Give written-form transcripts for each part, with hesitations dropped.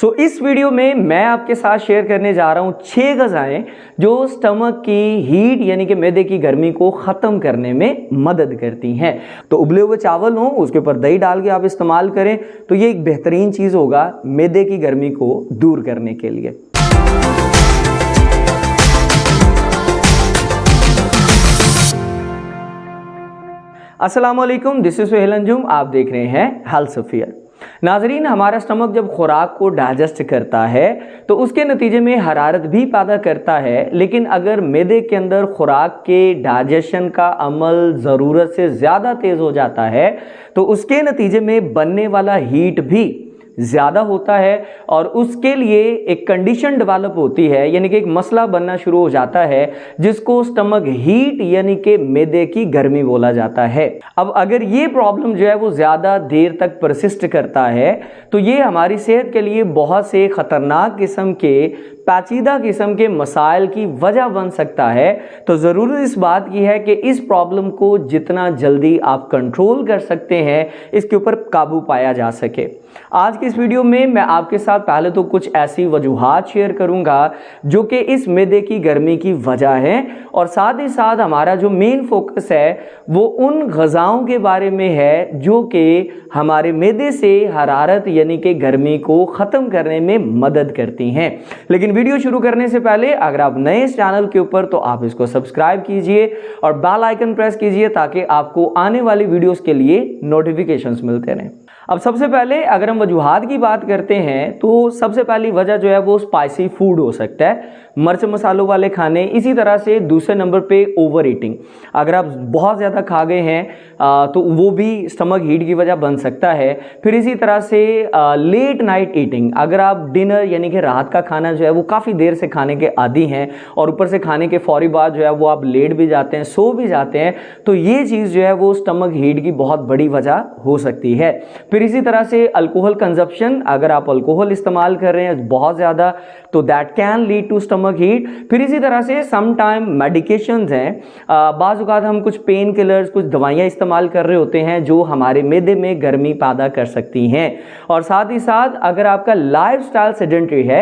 इस वीडियो में मैं आपके साथ शेयर करने जा रहा हूं 6 ग़िज़ाएं जो स्टमक की हीट यानी कि मैदे की गर्मी को ख़त्म करने में मदद करती हैं। तो उबले हुए चावल हो, उसके ऊपर दही डाल के आप इस्तेमाल करें तो ये एक बेहतरीन चीज़ होगा मैदे की गर्मी को दूर करने के लिए। अस्सलाम वालेकुम, दिस इज सुहेल अंजुम। आप देख रहे हैं हेल्थ अफेयर। नाजरीन, हमारा स्टमक जब खुराक को डाइजेस्ट करता है तो उसके नतीजे में हरारत भी पैदा करता है, लेकिन अगर मैदे के अंदर खुराक के डाइजेशन का अमल ज़रूरत से ज़्यादा तेज़ हो जाता है तो उसके नतीजे में बनने वाला हीट भी ज़्यादा होता है और उसके लिए एक कंडीशन डेवलप होती है, यानी कि एक मसला बनना शुरू हो जाता है जिसको स्टमक हीट यानी कि मैदे की गर्मी बोला जाता है। अब अगर ये प्रॉब्लम जो है वो ज़्यादा देर तक परसिस्ट करता है तो ये हमारी सेहत के लिए बहुत से ख़तरनाक किस्म के पेचीदा किस्म के मसाइल की वजह बन सकता है। तो ज़रूरत इस बात की है कि इस प्रॉब्लम को जितना जल्दी आप कंट्रोल कर सकते हैं इसके ऊपर काबू पाया जा सके। आज की इस वीडियो में मैं आपके साथ पहले तो कुछ ऐसी वजूहात शेयर करूंगा जो कि इस मैदे की गर्मी की वजह है, और साथ ही साथ हमारा जो मेन फोकस है वो उन ग़िज़ाओं के बारे में है जो कि हमारे मैदे से हरारत यानी कि गर्मी को ख़त्म करने में मदद करती हैं। लेकिन वीडियो शुरू करने से पहले अगर आप नए इस चैनल के ऊपर तो आप इसको सब्सक्राइब कीजिए और बेल आइकन प्रेस कीजिए ताकि आपको आने वाली वीडियोस के लिए नोटिफिकेशंस मिलते रहें। अब सबसे पहले अगर हम वजूहात की बात करते हैं तो सबसे पहली वजह जो है वो स्पाइसी फूड हो सकता है, मिर्च मसालों वाले खाने। इसी तरह से दूसरे नंबर पे ओवर ईटिंग, अगर आप बहुत ज़्यादा खा गए हैं तो वो भी स्टमक हीट की वजह बन सकता है। फिर इसी तरह से लेट नाइट ईटिंग, अगर आप डिनर यानी कि रात का खाना जो है वो काफ़ी देर से खाने के आदी हैं और ऊपर से खाने के फौरी बाद जो है वो आप लेट भी जाते हैं, सो भी जाते हैं, तो ये चीज़ जो है वो स्टमक हीट की बहुत बड़ी वजह हो सकती है। फिर इसी तरह से अल्कोहल कंजप्शन, अगर आप अल्कोहल इस्तेमाल कर रहे हैं बहुत ज़्यादा तो that can lead to stomach heat. फिर इसी तरह से सम टाइम मेडिकेशंस हैं, बाज़ औक़ात हम कुछ पेन किलर्स, कुछ दवाइयाँ इस्तेमाल कर रहे होते हैं जो हमारे मैदे में गर्मी पैदा कर सकती हैं। और साथ ही साथ अगर आपका लाइफस्टाइल सेडेंटरी है,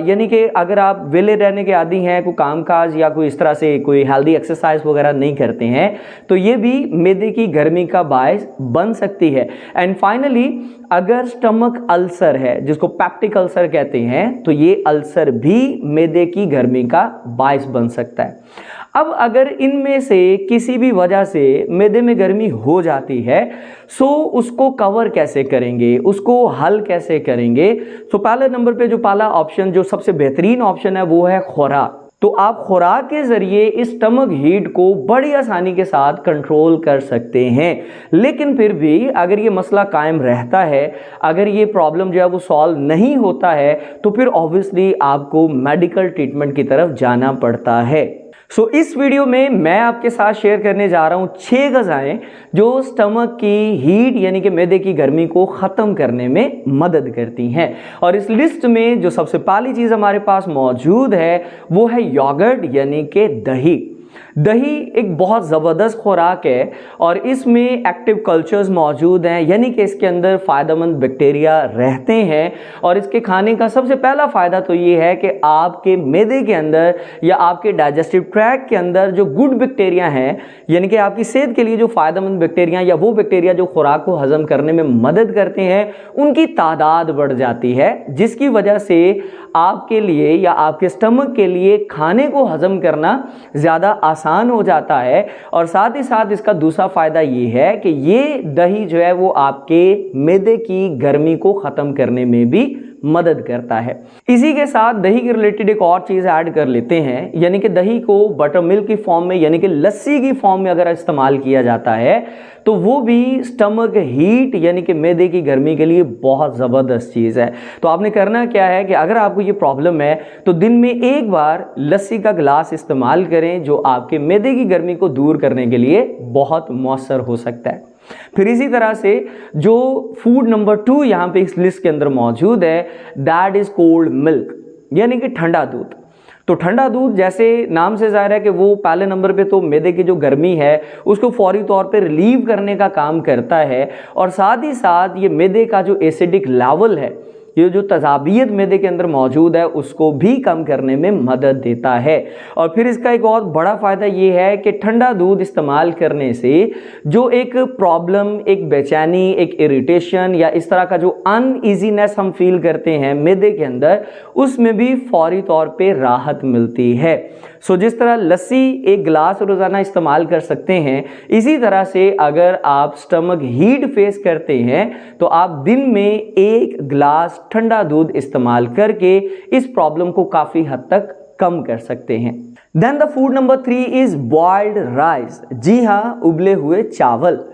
यानी कि अगर आप वेले रहने के आदी हैं, कोई कामकाज या कोई इस तरह से कोई हेल्दी एक्सरसाइज वगैरह नहीं करते हैं तो ये भी मैदे की गर्मी का बायस बन सकती है। एंड फाइनली अगर स्टमक अल्सर है जिसको पेप्टिक अल्सर कहते हैं तो ये अल्सर भी मैदे की गर्मी का बायस बन सकता है। अब अगर इनमें से किसी भी वजह से मैदे में गर्मी हो जाती है सो उसको कवर कैसे करेंगे, उसको हल कैसे करेंगे? तो पहले नंबर पे जो पहला ऑप्शन जो सबसे बेहतरीन ऑप्शन है वो है खुराक। तो आप खुराक के ज़रिए इस स्टमक हीट को बड़ी आसानी के साथ कंट्रोल कर सकते हैं। लेकिन फिर भी अगर ये मसला कायम रहता है, अगर ये प्रॉब्लम जो है वो सॉल्व नहीं होता है तो फिर ऑब्वियसली आपको मेडिकल ट्रीटमेंट की तरफ जाना पड़ता है। इस वीडियो में मैं आपके साथ शेयर करने जा रहा हूं 6 ग़िज़ाएं जो स्टमक की हीट यानी कि मैदे की गर्मी को ख़त्म करने में मदद करती हैं। और इस लिस्ट में जो सबसे पहली चीज़ हमारे पास मौजूद है वो है योगर्ट यानी कि दही। दही एक बहुत ज़बरदस्त खुराक है और इसमें एक्टिव कल्चर्स मौजूद हैं, यानी कि इसके अंदर फ़ायदेमंद बैक्टीरिया रहते हैं। और इसके खाने का सबसे पहला फ़ायदा तो ये है कि आपके मैदे के अंदर या आपके डाइजेस्टिव ट्रैक्ट के अंदर जो गुड बैक्टीरिया हैं, यानी कि आपकी सेहत के लिए जो फ़ायदेमंद बैक्टीरिया या वो बैक्टीरिया जो खुराक को हज़म करने में मदद करते हैं, उनकी तादाद बढ़ जाती है, जिसकी वजह से आपके लिए या आपके स्टमक के लिए खाने को हज़म करना ज़्यादा आसान हो जाता है। और साथ ही साथ इसका दूसरा फ़ायदा ये है कि ये दही जो है वो आपके मैदे की गर्मी को ख़त्म करने में भी मदद करता है। इसी के साथ दही के रिलेटेड एक और चीज़ ऐड कर लेते हैं, यानी कि दही को बटर मिल्क की फॉर्म में यानी कि लस्सी की फॉर्म में अगर इस्तेमाल किया जाता है तो वो भी स्टमक हीट यानी कि मैदे की गर्मी के लिए बहुत ज़बरदस्त चीज़ है। तो आपने करना क्या है कि अगर आपको ये प्रॉब्लम है तो दिन में एक बार लस्सी का गिलास इस्तेमाल करें जो आपके मैदे की गर्मी को दूर करने के लिए बहुत मौसर हो सकता है। फिर इसी तरह से जो फूड नंबर 2 यहाँ पे इस लिस्ट के अंदर मौजूद है दैट इज़ कोल्ड मिल्क, यानी कि ठंडा दूध। तो ठंडा दूध जैसे नाम से ज़ाहिर है कि वो पहले नंबर पे तो मैदे की जो गर्मी है उसको फौरी तौर पे रिलीव करने का काम करता है, और साथ ही साथ ये मैदे का जो एसिडिक लेवल है ये जो तजाबियत मैदे के अंदर मौजूद है उसको भी कम करने में मदद देता है। और फिर इसका एक और बड़ा फ़ायदा ये है कि ठंडा दूध इस्तेमाल करने से जो एक प्रॉब्लम, एक बेचैनी, एक इरिटेशन या इस तरह का जो अनईजीनेस हम फील करते हैं मैदे के अंदर, उसमें भी फौरी तौर पे राहत मिलती है। सो जिस तरह लस्सी एक गिलास रोज़ाना इस्तेमाल कर सकते हैं, इसी तरह से अगर आप स्टमक हीट फेस करते हैं तो आप दिन में एक गिलास ठंडा दूध इस्तेमाल करके इस प्रॉब्लम को काफ़ी हद तक कम कर सकते हैं। Then the food number 3 is boiled rice. जी हाँ, उबले हुए चावल।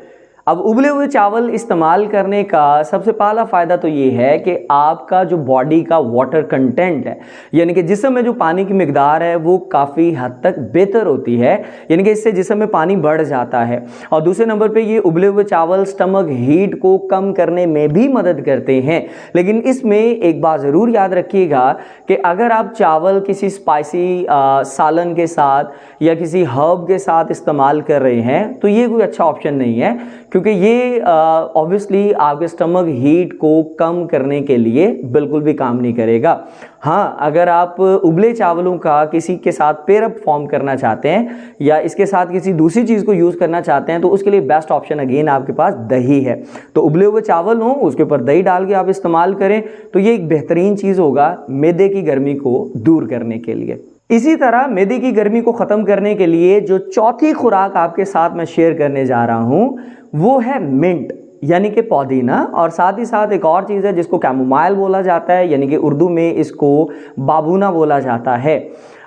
अब उबले हुए चावल इस्तेमाल करने का सबसे पहला फ़ायदा तो ये है कि आपका जो बॉडी का वाटर कंटेंट है, यानी कि जिस्म में जो पानी की मिकदार है वो काफ़ी हद तक बेहतर होती है, यानी कि इससे जिस्म में पानी बढ़ जाता है। और दूसरे नंबर पे ये उबले हुए चावल स्टमक हीट को कम करने में भी मदद करते हैं। लेकिन इसमें एक बात ज़रूर याद रखिएगा कि अगर आप चावल किसी स्पाइसी सालन के साथ या किसी हर्ब के साथ इस्तेमाल कर रहे हैं तो ये कोई अच्छा ऑप्शन नहीं है, क्योंकि ये ऑब्वियसली आपके स्टमक हीट को कम करने के लिए बिल्कुल भी काम नहीं करेगा। हाँ, अगर आप उबले चावलों का किसी के साथ पेयरअप फॉर्म करना चाहते हैं या इसके साथ किसी दूसरी चीज़ को यूज़ करना चाहते हैं तो उसके लिए बेस्ट ऑप्शन अगेन आपके पास दही है। तो उबले हुए चावल हों, उसके ऊपर दही डाल के आप इस्तेमाल करें तो ये एक बेहतरीन चीज़ होगा मैदे की गर्मी को दूर करने के लिए। इसी तरह मैदे की गर्मी को ख़त्म करने के लिए जो चौथी खुराक आपके साथ मैं शेयर करने जा रहा हूँ वो है मिंट, यानी कि पुदीना। और साथ ही साथ एक और चीज़ है जिसको कैमोमाइल बोला जाता है, यानी कि उर्दू में इसको बाबूना बोला जाता है।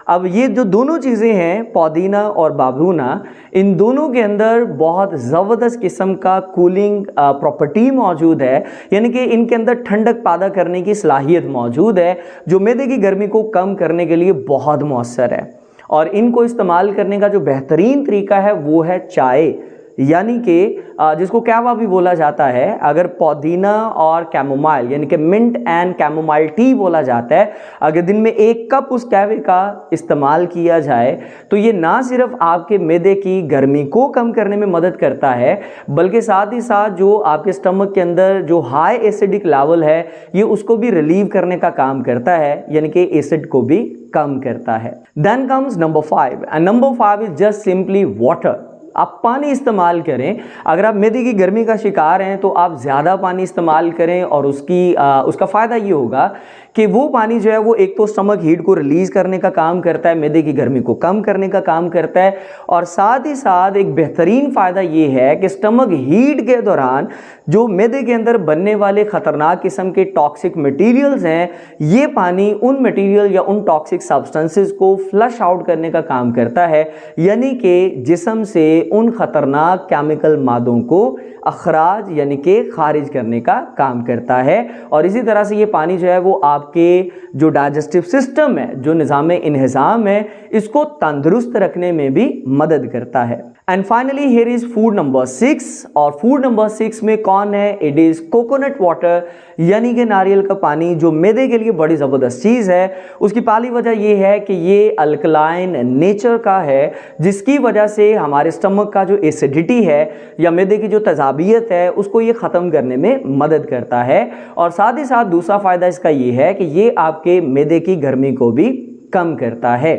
अब ये जो दोनों चीज़ें हैं, पुदीना और बाबूना, इन दोनों के अंदर बहुत ज़बरदस्त किस्म का कूलिंग प्रॉपर्टी मौजूद है, यानी कि इनके अंदर ठंडक पैदा करने की सलाहियत मौजूद है जो मैदे की गर्मी को कम करने के लिए बहुत मौसर है। और इनको इस्तेमाल करने का जो बेहतरीन तरीका है वो है चाय, यानी कि जिसको कहवा भी बोला जाता है। अगर पुदीना और कैमोमाइल, यानी कि मिंट एंड कैमोमाइल टी बोला जाता है, अगर दिन में 1 कप उस कहवे का इस्तेमाल किया जाए तो ये ना सिर्फ आपके मैदे की गर्मी को कम करने में मदद करता है, बल्कि साथ ही साथ जो आपके स्टमक के अंदर जो हाई एसिडिक लेवल है ये उसको भी रिलीव करने का काम करता है, यानी कि एसिड को भी कम करता है। Then comes number 5 and number 5 is just simply water. आप पानी इस्तेमाल करें। अगर आप मैदे की गर्मी का शिकार हैं तो आप ज़्यादा पानी इस्तेमाल करें और उसका फ़ायदा ये होगा कि वो पानी जो है वो एक तो स्टमक हीट को रिलीज़ करने का काम करता है, मैदे की गर्मी को कम करने का काम करता है, और साथ ही साथ एक बेहतरीन फ़ायदा ये है कि स्टमक हीट के दौरान जो मैदे के अंदर बनने वाले ख़तरनाक किस्म के टॉक्सिक मटेरियल्स हैं, ये पानी उन मटेरियल या उन टॉक्सिक सब्सटेंसेस को फ्लश आउट करने का काम करता है, यानी कि जिस्म से उन ख़तरनाक केमिकल मादों को अखराज यानी कि खारिज करने का काम करता है। और इसी तरह से ये पानी जो है वो आपके जो डाइजेस्टिव सिस्टम है, जो निज़ाम इंहिज़ाम है, इसको तंदुरुस्त रखने में भी मदद करता है। And finally here is food number 6, और फूड नंबर 6 में कौन है? इट इज़ कोकोनट वाटर, यानी कि नारियल का पानी, जो मैदे के लिए बड़ी ज़बरदस्त चीज़ है। उसकी पहली वजह यह है कि ये अल्कलाइन नेचर का है, जिसकी वजह से हमारे स्टमक का जो एसिडिटी है या मैदे की जो तजाबियत है उसको ये ख़त्म करने में मदद करता है। और साथ ही साथ दूसरा फ़ायदा इसका ये है कि ये आपके मैदे की गर्मी को भी कम करता है।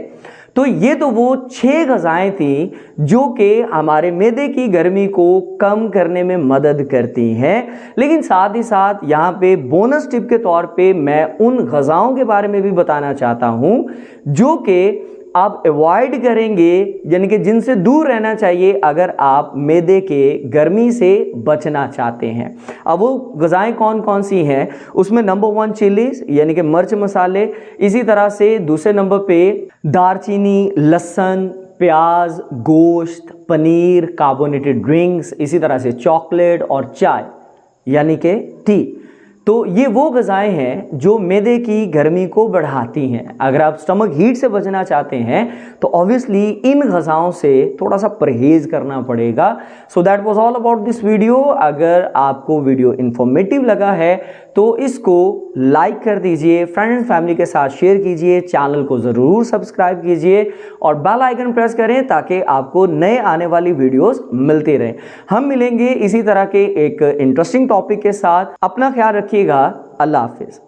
तो ये तो वो 6 ग़िज़ाएं थी जो कि हमारे मैदे की गर्मी को कम करने में मदद करती हैं। लेकिन साथ ही साथ यहाँ पे बोनस टिप के तौर पे मैं उन ग़िज़ाओं के बारे में भी बताना चाहता हूँ जो कि आप अवॉइड करेंगे, यानी कि जिनसे दूर रहना चाहिए अगर आप मैदे के गर्मी से बचना चाहते हैं। अब वो ग़िज़ाएं कौन कौन सी हैं? उसमें नंबर 1 चिलीज़, यानी कि मिर्च मसाले। इसी तरह से दूसरे नंबर पे दालचीनी, लहसुन, प्याज, गोश्त, पनीर, कार्बोनेटेड ड्रिंक्स, इसी तरह से चॉकलेट और चाय यानी कि टी। तो ये वो ग़िज़ाएं हैं जो मैदे की गर्मी को बढ़ाती हैं। अगर आप स्टमक हीट से बचना चाहते हैं तो ऑब्वियसली इन ग़िज़ाओं से थोड़ा सा परहेज़ करना पड़ेगा। So that was all about this video. अगर आपको वीडियो इन्फॉर्मेटिव लगा है तो इसको लाइक कर दीजिए, फ्रेंड एंड फैमिली के साथ शेयर कीजिए, चैनल को ज़रूर सब्सक्राइब कीजिए और बेल आइकन प्रेस करें ताकि आपको नए आने वाली वीडियोस मिलती रहें। हम मिलेंगे इसी तरह के एक इंटरेस्टिंग टॉपिक के साथ। अपना ख्याल रखिएगा। अल्लाह हाफिज़।